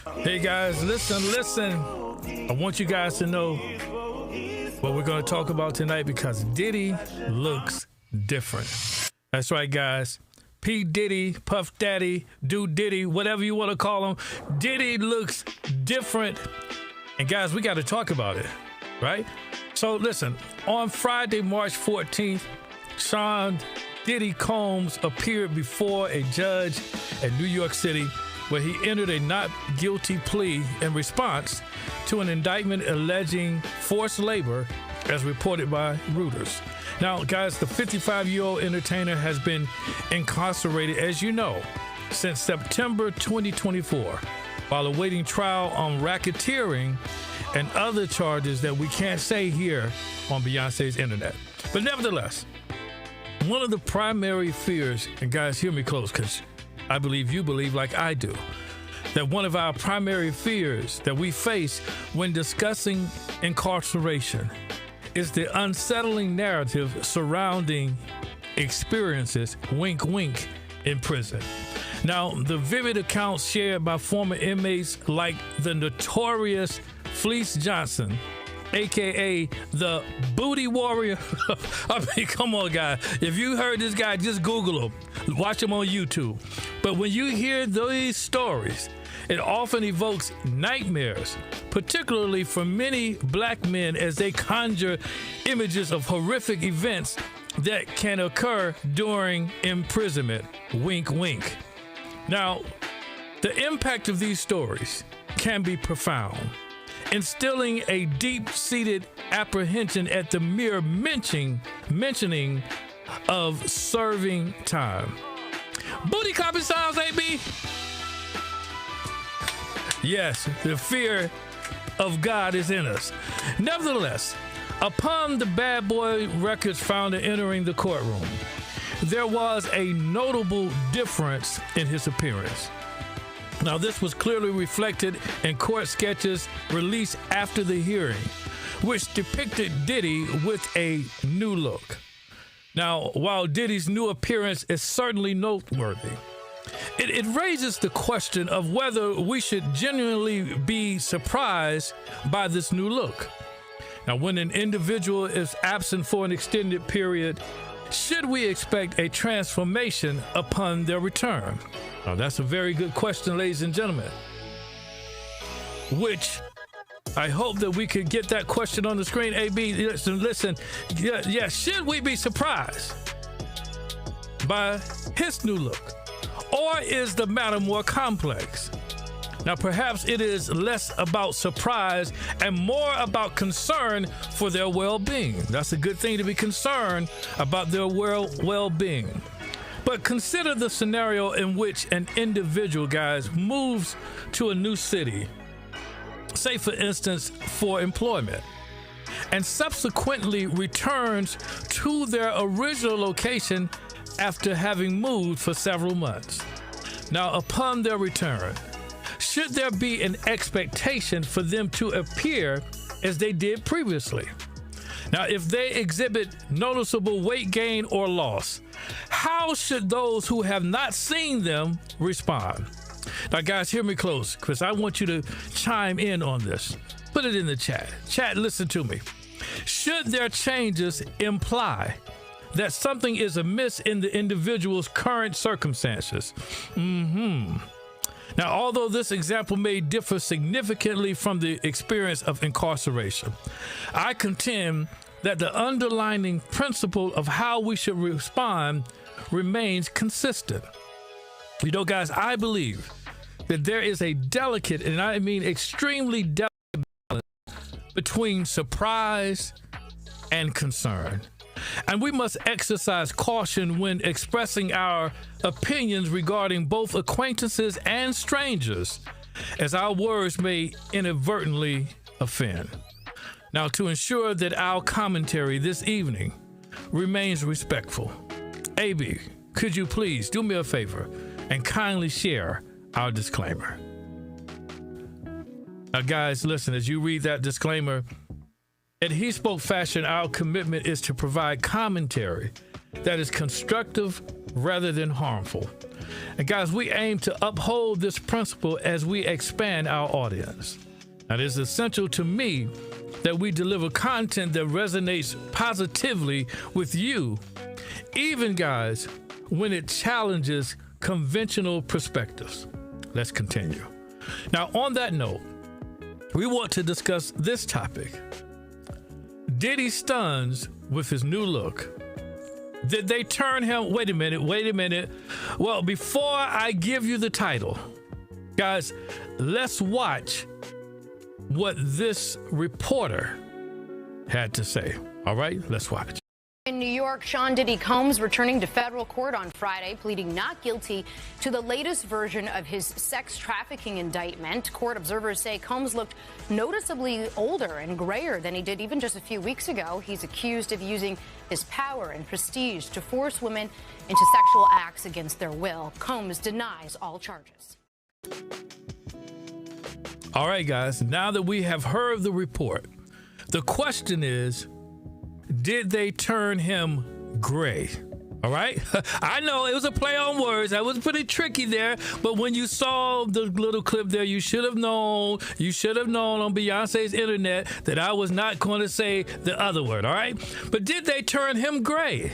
Hey guys, listen. I want you guys to know what we're going to talk about tonight because Diddy looks different. That's right, guys. P. Diddy, Puff Daddy, Dude Diddy, whatever you want to call him. Diddy looks different. And guys, we got to talk about it, right? So listen, on Friday, March 14th, Sean Diddy Combs appeared before a judge in New York City where he entered a not guilty plea in response to an indictment alleging forced labor, as reported by Reuters. Now, guys, the 55-year-old entertainer has been incarcerated, as you know, since September 2024, while awaiting trial on racketeering and other charges that we can't say here on Beyonce's internet. But nevertheless, one of the primary fears, and guys, hear me close, because I believe you believe like I do, that one of our primary fears that we face when discussing incarceration is the unsettling narrative surrounding experiences, wink, wink, in prison. Now, the vivid accounts shared by former inmates like the notorious Fleece Johnson, AKA the Booty Warrior. I mean, come on, guys. If you heard this guy, just Google him. Watch him on YouTube. But when you hear these stories, it often evokes nightmares, particularly for many black men as they conjure images of horrific events that can occur during imprisonment. Wink, wink. Now, the impact of these stories can be profound, instilling a deep-seated apprehension at the mere mentioning of serving time. Booty clapping sounds, AB? Yes, the fear of God is in us. Nevertheless, upon the Bad Boy Records founder entering the courtroom, there was a notable difference in his appearance. Now, this was clearly reflected in court sketches released after the hearing, which depicted Diddy with a new look. Now, while Diddy's new appearance is certainly noteworthy, it raises the question of whether we should genuinely be surprised by this new look. Now, when an individual is absent for an extended period, should we expect a transformation upon their return? Now, that's a very good question, ladies and gentlemen, which I hope that we could get that question on the screen. AB, listen. Yeah, should we be surprised by his new look? Or is the matter more complex? Now, perhaps it is less about surprise and more about concern for their well-being. That's a good thing, to be concerned about their well-being. But consider the scenario in which an individual, guys, moves to a new city, say for instance, for employment, and subsequently returns to their original location after having moved for several months. Now, upon their return, should there be an expectation for them to appear as they did previously? Now, if they exhibit noticeable weight gain or loss, how should those who have not seen them respond? Now, guys, hear me close, because I want you to chime in on this. Put it in the chat. Chat, listen to me. Should their changes imply that something is amiss in the individual's current circumstances? Now, although this example may differ significantly from the experience of incarceration, I contend that the underlying principle of how we should respond remains consistent. You know, guys, I believe that there is a delicate, and I mean extremely delicate, balance between surprise and concern. And we must exercise caution when expressing our opinions regarding both acquaintances and strangers, as our words may inadvertently offend. Now, to ensure that our commentary this evening remains respectful, AB, could you please do me a favor and kindly share our disclaimer? Now, guys, listen, as you read that disclaimer, at HeSpoke Fashion, our commitment is to provide commentary that is constructive rather than harmful. And guys, we aim to uphold this principle as we expand our audience. Now, it is essential to me that we deliver content that resonates positively with you, even guys, when it challenges conventional perspectives. Let's continue. Now, on that note, we want to discuss this topic. Diddy STUNS with his new look. Did they turn him? Wait a minute. Well, before I give you the title, guys, let's watch what this reporter had to say. All right, let's watch. In New York, Sean Diddy Combs returning to federal court on Friday, pleading not guilty to the latest version of his sex trafficking indictment. Court observers say Combs looked noticeably older and grayer than he did even just a few weeks ago. He's accused of using his power and prestige to force women into sexual acts against their will. Combs denies all charges. All right, guys, now that we have heard the report, the question is, did they turn him gray? All right. I know it was a play on words. That was pretty tricky there. But when you saw the little clip there, you should have known on Beyonce's internet that I was not going to say the other word. All right. But did they turn him gray?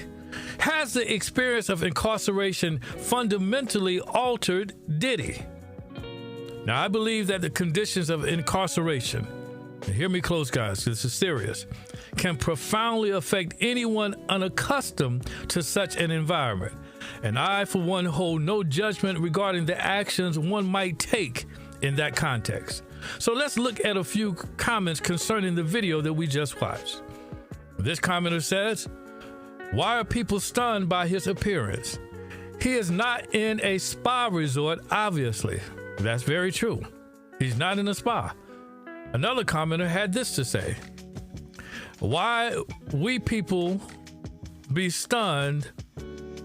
Has the experience of incarceration fundamentally altered Diddy? Now, I believe that the conditions of incarceration, and hear me close, guys, this is serious, can profoundly affect anyone unaccustomed to such an environment. And I, for one, hold no judgment regarding the actions one might take in that context. So let's look at a few comments concerning the video that we just watched. This commenter says, "Why are people stunned by his appearance? He is not in a spa resort, obviously." That's very true. He's not in a spa. Another commenter had this to say: "Why we people be stunned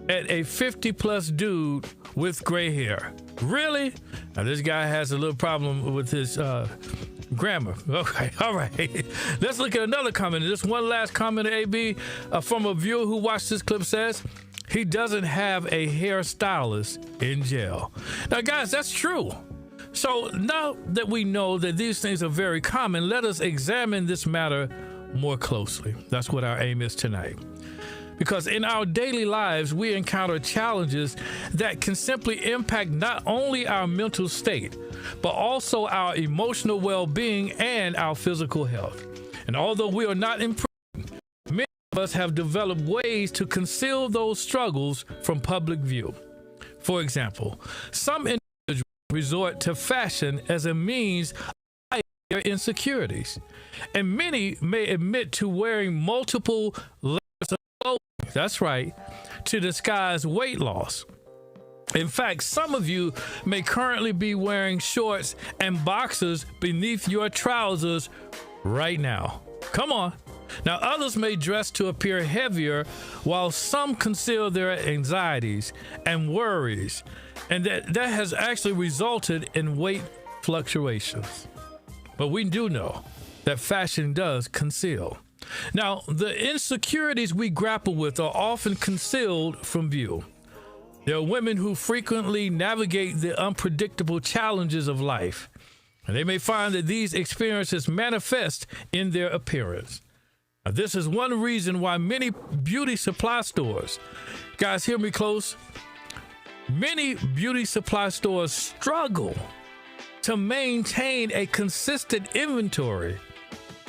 at a 50-plus dude with gray hair? Really?" Now, this guy has a little problem with his grammar. Okay, all right. Let's look at another comment. Just one last comment, AB, from a viewer who watched this clip says, "He doesn't have a hairstylist in jail." Now, guys, that's true. So now that we know that these things are very common, let us examine this matter more closely. That's what our aim is tonight. Because in our daily lives, we encounter challenges that can simply impact not only our mental state, but also our emotional well-being and our physical health. And although we are not in prison, many of us have developed ways to conceal those struggles from public view. For example, some individuals resort to fashion as a means of hiding their insecurities, and many may admit to wearing multiple layers of clothing, that's right, to disguise weight loss. In fact, some of you may currently be wearing shorts and boxers beneath your trousers right now. Come on. Now, others may dress to appear heavier, while some conceal their anxieties and worries, and that has actually resulted in weight fluctuations. But we do know that fashion does conceal. Now, the insecurities we grapple with are often concealed from view. There are women who frequently navigate the unpredictable challenges of life, and they may find that these experiences manifest in their appearance. Now, this is one reason why many beauty supply stores, guys, hear me close, many beauty supply stores struggle to maintain a consistent inventory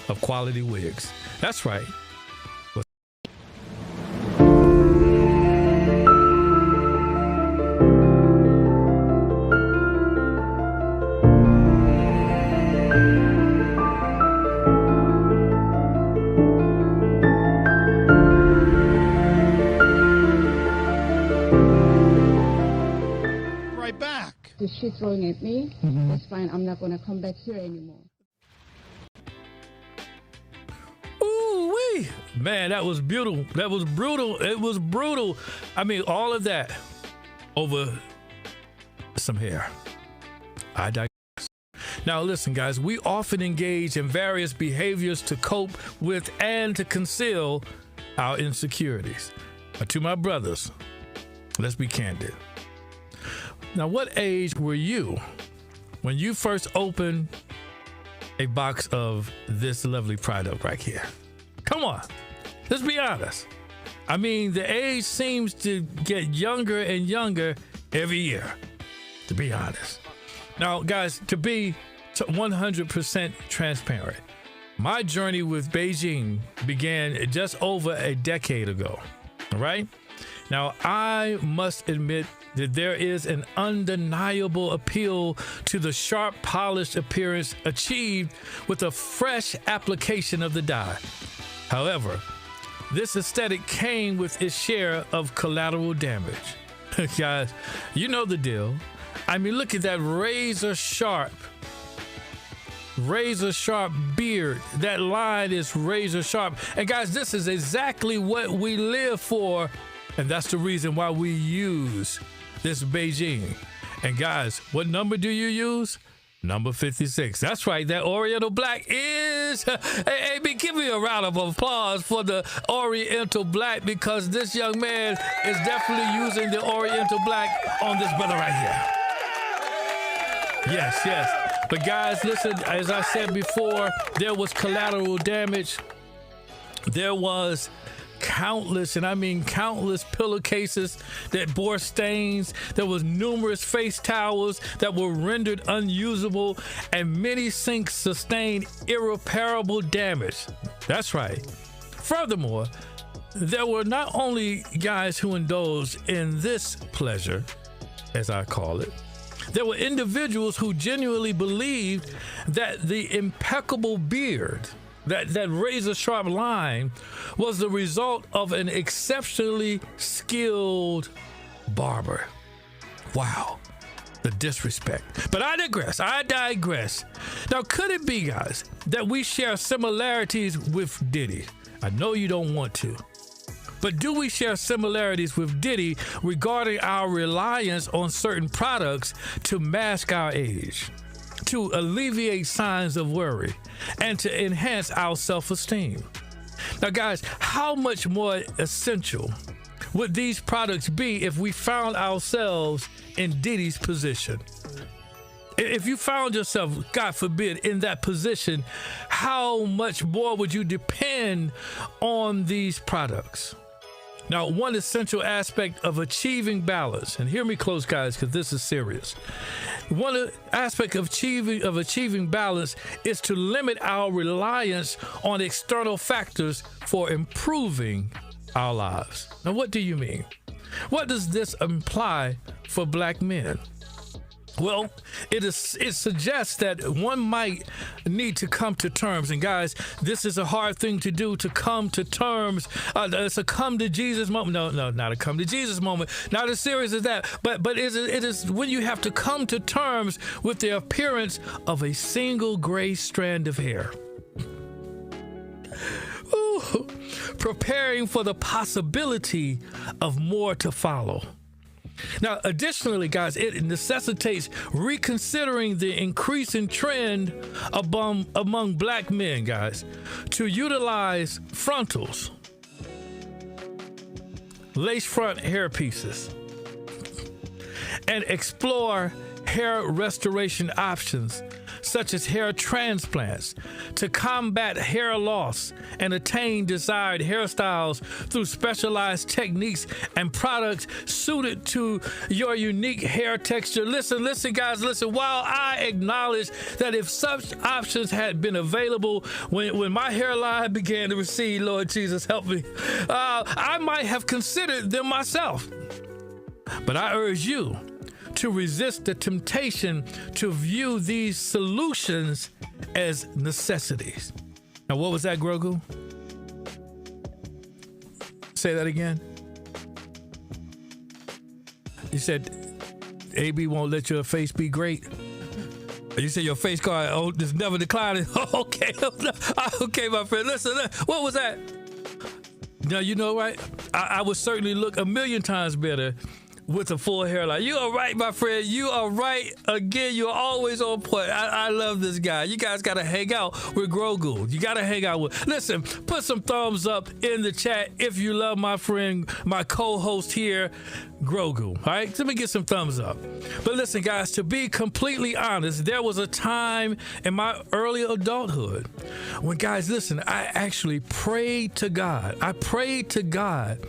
of quality wigs. That's right. The shit throwing at me, that's fine. I'm not going to come back here anymore. Ooh-wee. Man, that was brutal. That was brutal. It was brutal. I mean, all of that over some hair. I digress. Now, listen, guys, we often engage in various behaviors to cope with and to conceal our insecurities. But to my brothers, Let's be candid. Now, what age were you when you first opened a box of this lovely product right here? Come on, let's be honest. I mean, the age seems to get younger and younger every year, to be honest. Now, guys, to be 100% transparent, my journey with Beijing began just over a decade ago, all right? Now, I must admit that there is an undeniable appeal to the sharp, polished appearance achieved with a fresh application of the dye. However, this aesthetic came with its share of collateral damage. Guys, you know the deal. I mean, look at that razor sharp beard. That line is razor sharp. And guys, this is exactly what we live for. And that's the reason why we use this Beijing. And guys, what number do you use? Number 56. That's right. That Oriental Black is. Hey, give me a round of applause for the Oriental Black, because this young man is definitely using the Oriental Black on this brother right here. Yes. But guys, listen, as I said before, there was collateral damage. There was countless, and I mean countless, pillowcases that bore stains. There was numerous face towels that were rendered unusable, and many sinks sustained irreparable damage. That's right. Furthermore, there were not only guys who indulged in this pleasure, as I call it, there were individuals who genuinely believed that the impeccable beard, that razor sharp line, was the result of an exceptionally skilled barber. Wow, the disrespect. But I digress. Now, could it be, guys, that we share similarities with Diddy? I know you don't want to. But do we share similarities with Diddy regarding our reliance on certain products to mask our age, to alleviate signs of worry, and to enhance our self-esteem? Now, guys, how much more essential would these products be if we found ourselves in Diddy's position? If you found yourself, God forbid, in that position, how much more would you depend on these products? Now, one essential aspect of achieving balance, and hear me close, guys, because this is serious. One aspect of achieving balance is to limit our reliance on external factors for improving our lives. Now, what do you mean? What does this imply for Black men? Well, it suggests that one might need to come to terms. And guys, this is a hard thing to do, to come to terms. It's a come to Jesus moment. No, not a come to Jesus moment. Not as serious as that. But it is when you have to come to terms with the appearance of a single gray strand of hair. Ooh, preparing for the possibility of more to follow. Now, additionally, guys, it necessitates reconsidering the increasing trend among Black men, guys, to utilize frontals, lace front hair pieces, and explore hair restoration options such as hair transplants to combat hair loss and attain desired hairstyles through specialized techniques and products suited to your unique hair texture. Listen, guys, while I acknowledge that if such options had been available when my hairline began to recede, Lord Jesus, help me, I might have considered them myself. But I urge you to resist the temptation to view these solutions as necessities. Now, what was that, Grogu? Say that again. You said AB won't let your face be great. You said your face card is never declining. Okay, my friend. Listen, what was that? Now, you know what? I would certainly look a million times better with a full hairline. You are right, my friend. You are right. Again, you're always on point. I love this guy. You guys got to hang out with Grogu. You got to hang out with. Listen, put some thumbs up in the chat if you love my friend, my co-host here, Grogu. All right? Let me get some thumbs up. But listen, guys, to be completely honest, there was a time in my early adulthood when, guys, listen, I actually prayed to God. I prayed to God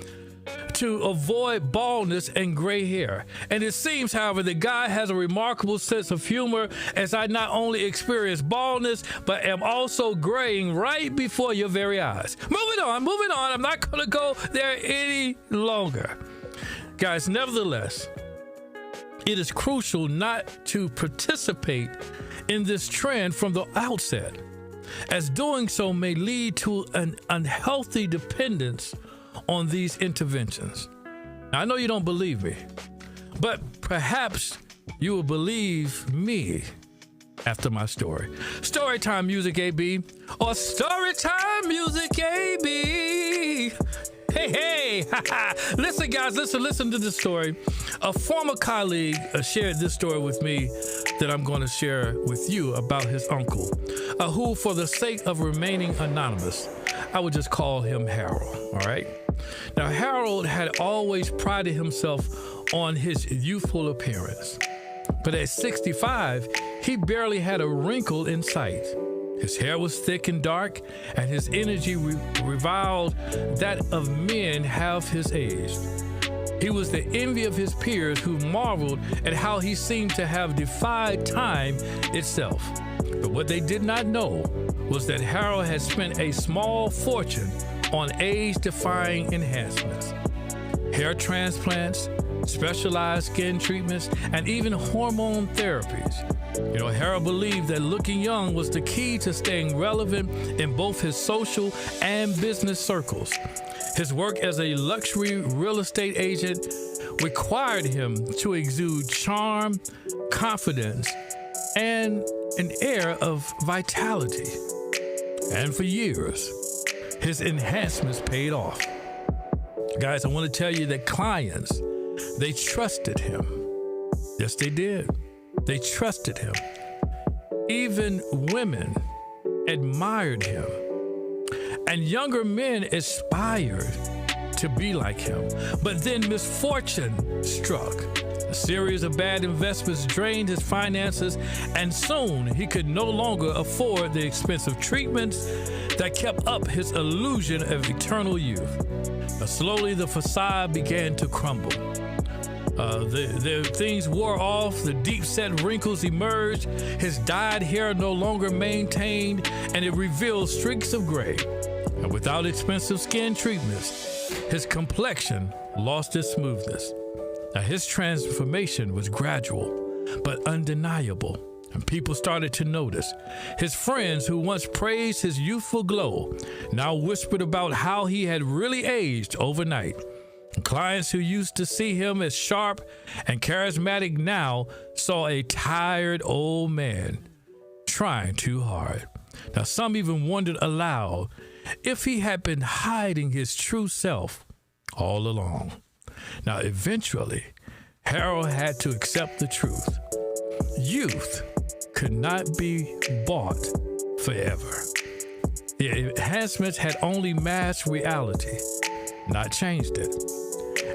to avoid baldness and gray hair. And it seems, however, that God has a remarkable sense of humor as I not only experience baldness, but am also graying right before your very eyes. Moving on. I'm not going to go there any longer. Guys, nevertheless, it is crucial not to participate in this trend from the outset, as doing so may lead to an unhealthy dependence on these interventions. Now, I know you don't believe me, but perhaps you will believe me after my story. Storytime music, AB, or Storytime music, AB. Hey, listen, guys, listen to this story. A former colleague shared this story with me that I'm going to share with you about his uncle, who, for the sake of remaining anonymous, I would just call him Harold, all right? Now, Harold had always prided himself on his youthful appearance, but at 65, he barely had a wrinkle in sight. His hair was thick and dark, and his energy reviled that of men half his age. He was the envy of his peers, who marveled at how he seemed to have defied time itself. But what they did not know was that Harold had spent a small fortune on age-defying enhancements, hair transplants, specialized skin treatments, and even hormone therapies. You know, Harold believed that looking young was the key to staying relevant in both his social and business circles. His work as a luxury real estate agent required him to exude charm, confidence, and an air of vitality. And for years, his enhancements paid off. Guys, I want to tell you that clients, they trusted him. Yes, they did. They trusted him. Even women admired him. And younger men aspired to be like him. But then misfortune struck. A series of bad investments drained his finances, and soon he could no longer afford the expensive treatments that kept up his illusion of eternal youth. But slowly the facade began to crumble. The things wore off, the deep-set wrinkles emerged, his dyed hair no longer maintained, and it revealed streaks of gray. And without expensive skin treatments, his complexion lost its smoothness. Now, his transformation was gradual, but undeniable, and people started to notice. His friends, who once praised his youthful glow, now whispered about how he had really aged overnight. Clients who used to see him as sharp and charismatic now saw a tired old man trying too hard. Now, some even wondered aloud if he had been hiding his true self all along. Now, eventually, Harold had to accept the truth. Youth could not be bought forever. The enhancements had only masked reality, not changed it.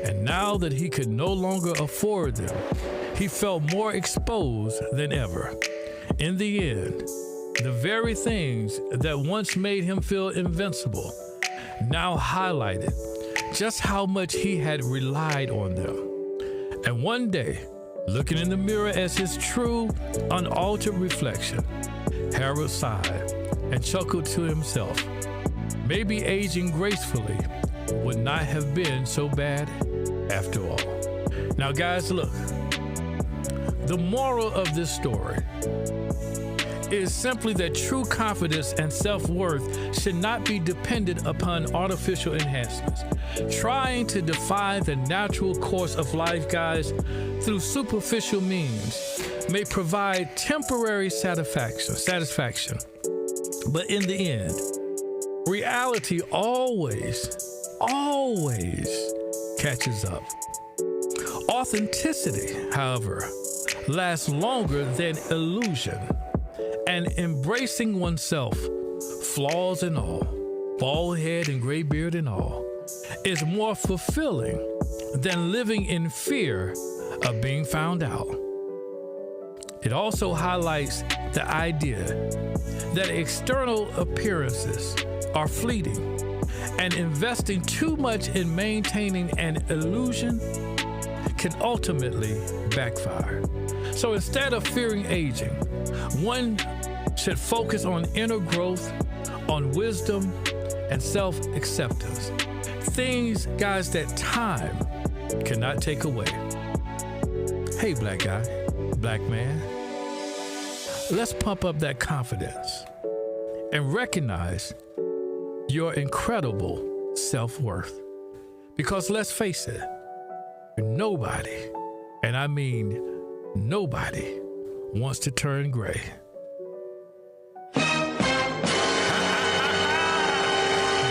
And now that he could no longer afford them, he felt more exposed than ever. In the end, the very things that once made him feel invincible now highlighted just how much he had relied on them. And one day, looking in the mirror as his true, unaltered reflection, Harold sighed and chuckled to himself. Maybe aging gracefully would not have been so bad after all. Now, guys, look, the moral of this story is simply that true confidence and self-worth should not be dependent upon artificial enhancements. Trying to defy the natural course of life, guys, through superficial means may provide temporary satisfaction. But in the end, reality always catches up. Authenticity, however, lasts longer than illusion, and embracing oneself, flaws and all, bald head and gray beard and all, is more fulfilling than living in fear of being found out. It also highlights the idea that external appearances are fleeting, and investing too much in maintaining an illusion can ultimately backfire. So instead of fearing aging, one should focus on inner growth, on wisdom, and self-acceptance. Things, guys, that time cannot take away. Hey, black guy, black man, let's pump up that confidence and recognize your incredible self-worth. Because let's face it, nobody, and I mean nobody, wants to turn gray.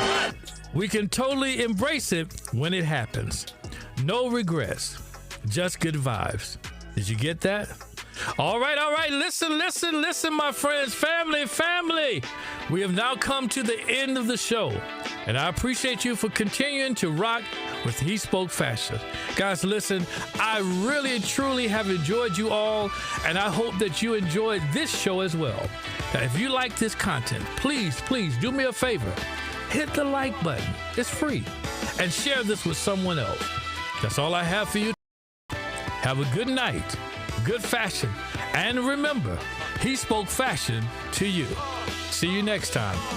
But we can totally embrace it when it happens. No regrets, just good vibes. Did you get that? All right. Listen, my friends, family. We have now come to the end of the show, and I appreciate you for continuing to rock with HeSpoke Fashion. Guys, listen, I really, truly have enjoyed you all, and I hope that you enjoyed this show as well. Now, if you like this content, please do me a favor. Hit the like button. It's free. And share this with someone else. That's all I have for you. Have a good night, good fashion, and remember, HeSpoke Fashion to you. See you next time.